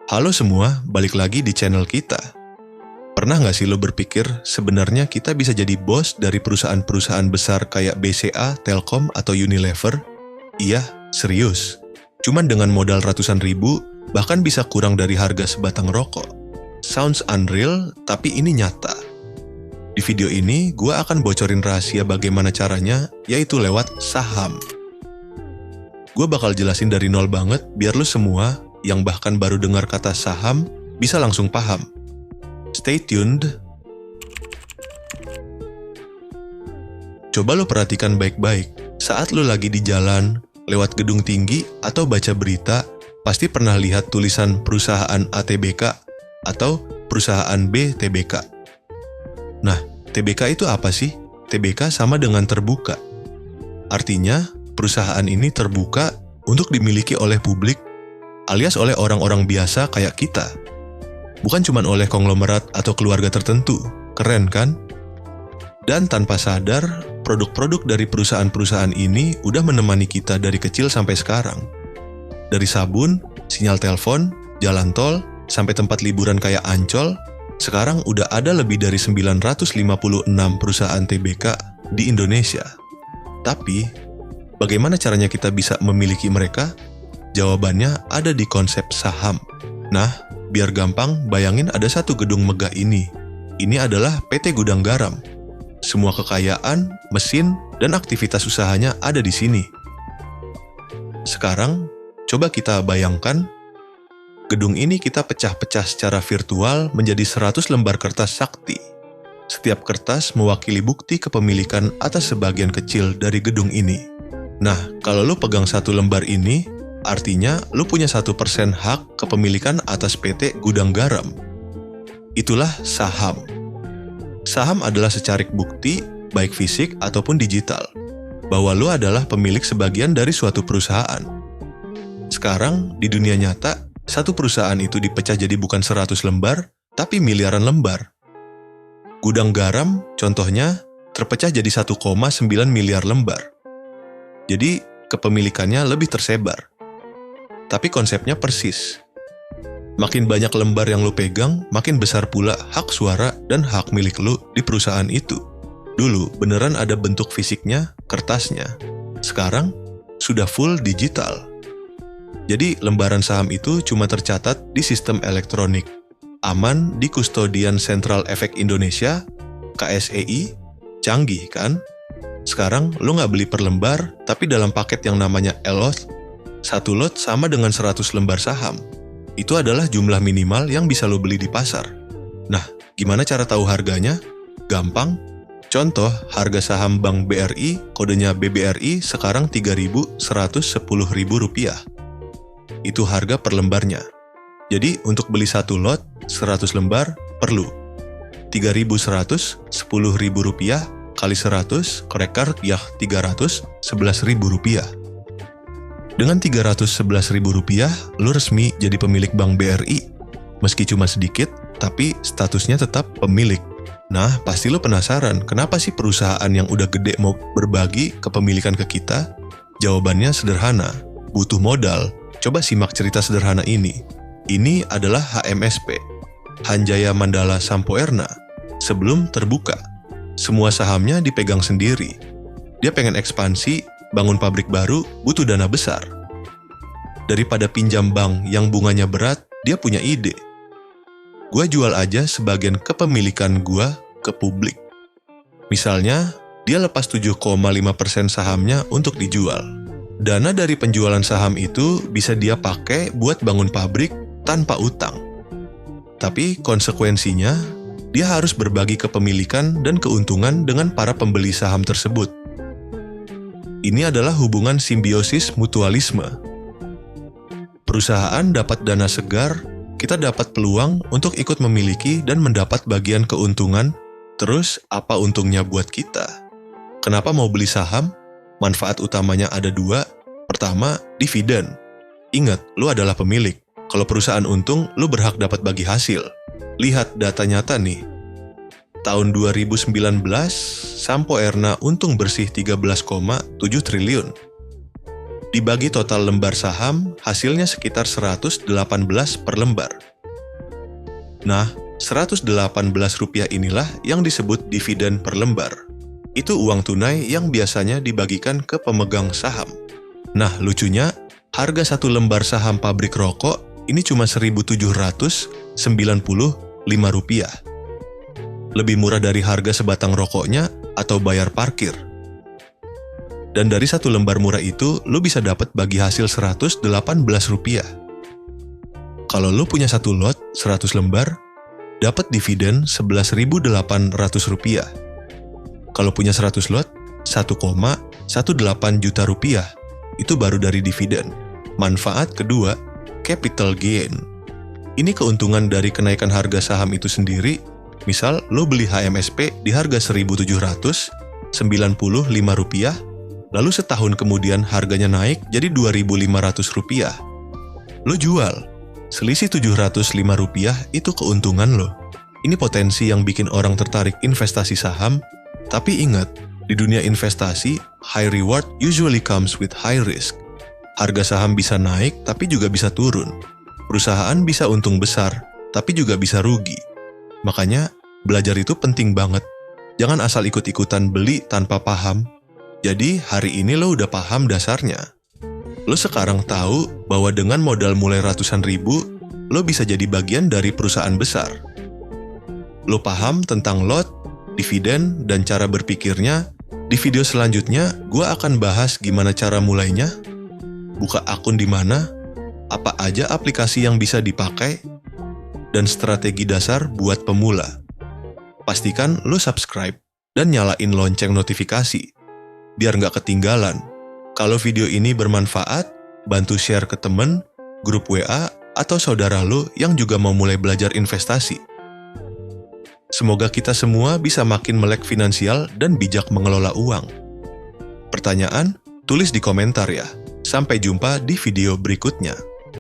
Halo semua, balik lagi di channel kita. Pernah nggak sih lo berpikir sebenarnya kita bisa jadi bos dari perusahaan-perusahaan besar kayak BCA, Telkom, atau Unilever? Iya, serius. Cuman dengan modal ratusan ribu, bahkan bisa kurang dari harga sebatang rokok. Sounds unreal, tapi ini nyata. Di video ini, gue akan bocorin rahasia bagaimana caranya, yaitu lewat saham. Gue bakal jelasin dari nol banget, biar lo semua yang bahkan baru dengar kata saham bisa langsung paham. Stay tuned. Coba lo perhatikan baik-baik. Saat lo lagi di jalan, lewat gedung tinggi, atau baca berita, pasti pernah lihat tulisan perusahaan A TBK atau perusahaan B TBK. Nah, TBK itu apa sih? TBK sama dengan terbuka. Artinya, perusahaan ini terbuka untuk dimiliki oleh publik, alias oleh orang-orang biasa kayak kita. Bukan cuma oleh konglomerat atau keluarga tertentu. Keren kan? Dan tanpa sadar, produk-produk dari perusahaan-perusahaan ini udah menemani kita dari kecil sampai sekarang. Dari sabun, sinyal telepon, jalan tol, sampai tempat liburan kayak Ancol, sekarang udah ada lebih dari 956 perusahaan TBK di Indonesia. Tapi, bagaimana caranya kita bisa memiliki mereka? Jawabannya ada di konsep saham. Nah, biar gampang, bayangin ada satu gedung megah ini. Ini adalah PT Gudang Garam. Semua kekayaan, mesin, dan aktivitas usahanya ada di sini. Sekarang, coba kita bayangkan, gedung ini kita pecah-pecah secara virtual menjadi 100 lembar kertas sakti. Setiap kertas mewakili bukti kepemilikan atas sebagian kecil dari gedung ini. Nah, kalau lo pegang satu lembar ini, artinya lo punya 1% hak kepemilikan atas PT Gudang Garam. Itulah saham. Saham adalah secarik bukti, baik fisik ataupun digital, bahwa lo adalah pemilik sebagian dari suatu perusahaan. Sekarang, di dunia nyata, satu perusahaan itu dipecah jadi bukan 100 lembar, tapi miliaran lembar. Gudang Garam, contohnya, terpecah jadi 1,9 miliar lembar. Jadi, kepemilikannya lebih tersebar. Tapi konsepnya persis. Makin banyak lembar yang lo pegang, makin besar pula hak suara dan hak milik lo di perusahaan itu. Dulu beneran ada bentuk fisiknya, kertasnya. Sekarang sudah full digital. Jadi lembaran saham itu cuma tercatat di sistem elektronik. Aman di Kustodian Sentral Efek Indonesia, KSEI, canggih kan? Sekarang lo nggak beli per lembar, tapi dalam paket yang namanya ELOT, satu lot sama dengan 100 lembar saham. Itu adalah jumlah minimal yang bisa lo beli di pasar. Nah, gimana cara tahu harganya? Gampang. Contoh, harga saham Bank BRI, kodenya BBRI, sekarang Rp3.110.000. Itu harga per lembarnya. Jadi, untuk beli satu lot, 100 lembar, perlu Rp3.110.000 kali 100, korekar ya Rp311.000. Dengan Rp311.000, lo resmi jadi pemilik Bank BRI. Meski cuma sedikit, tapi statusnya tetap pemilik. Nah, pasti lo penasaran, kenapa sih perusahaan yang udah gede mau berbagi kepemilikan ke kita? Jawabannya sederhana, butuh modal. Coba simak cerita sederhana ini. Ini adalah HMSP, Hanjaya Mandala Sampoerna. Sebelum terbuka, semua sahamnya dipegang sendiri. Dia pengen ekspansi, bangun pabrik baru, butuh dana besar. Daripada pinjam bank yang bunganya berat, dia punya ide. Gua jual aja sebagian kepemilikan gua ke publik. Misalnya, dia lepas 7,5% sahamnya untuk dijual. Dana dari penjualan saham itu bisa dia pakai buat bangun pabrik tanpa utang. Tapi konsekuensinya, dia harus berbagi kepemilikan dan keuntungan dengan para pembeli saham tersebut. Ini adalah hubungan simbiosis mutualisme. Perusahaan dapat dana segar, kita dapat peluang untuk ikut memiliki dan mendapat bagian keuntungan. Terus, apa untungnya buat kita? Kenapa mau beli saham? Manfaat utamanya ada dua. Pertama, dividen. Ingat, lu adalah pemilik. Kalau perusahaan untung, lu berhak dapat bagi hasil. Lihat data nyata nih. Tahun 2019, Sampoerna untung bersih 13,7 triliun. Dibagi total lembar saham, hasilnya sekitar 118 per lembar. Nah, Rp118 inilah yang disebut dividen per lembar. Itu uang tunai yang biasanya dibagikan ke pemegang saham. Nah, lucunya, harga satu lembar saham pabrik rokok ini cuma Rp1.795. Lebih murah dari harga sebatang rokoknya atau bayar parkir. Dan dari satu lembar murah itu, lo bisa dapat bagi hasil Rp118. Kalau lo punya satu lot, 100 lembar, dapat dividen Rp11.800. Kalau punya 100 lot, 1,18 juta rupiah. Itu baru dari dividen. Manfaat kedua, capital gain. Ini keuntungan dari kenaikan harga saham itu sendiri. Misal, lo beli HMSP di harga Rp1.795, lalu setahun kemudian harganya naik jadi Rp2.500. Lo jual. Selisih Rp705 itu keuntungan lo. Ini potensi yang bikin orang tertarik investasi saham. Tapi ingat, di dunia investasi, high reward usually comes with high risk. Harga saham bisa naik tapi juga bisa turun. Perusahaan bisa untung besar, tapi juga bisa rugi. Makanya, belajar itu penting banget. Jangan asal ikut-ikutan beli tanpa paham. Jadi, hari ini lo udah paham dasarnya. Lo sekarang tahu bahwa dengan modal mulai ratusan ribu, lo bisa jadi bagian dari perusahaan besar. Lo paham tentang lot, dividen, dan cara berpikirnya. Di video selanjutnya, gue akan bahas gimana cara mulainya, buka akun di mana, apa aja aplikasi yang bisa dipakai, dan strategi dasar buat pemula. Pastikan lo subscribe dan nyalain lonceng notifikasi, biar nggak ketinggalan. Kalau video ini bermanfaat, bantu share ke temen, grup WA, atau saudara lo yang juga mau mulai belajar investasi. Semoga kita semua bisa makin melek finansial dan bijak mengelola uang. Pertanyaan? Tulis di komentar ya. Sampai jumpa di video berikutnya.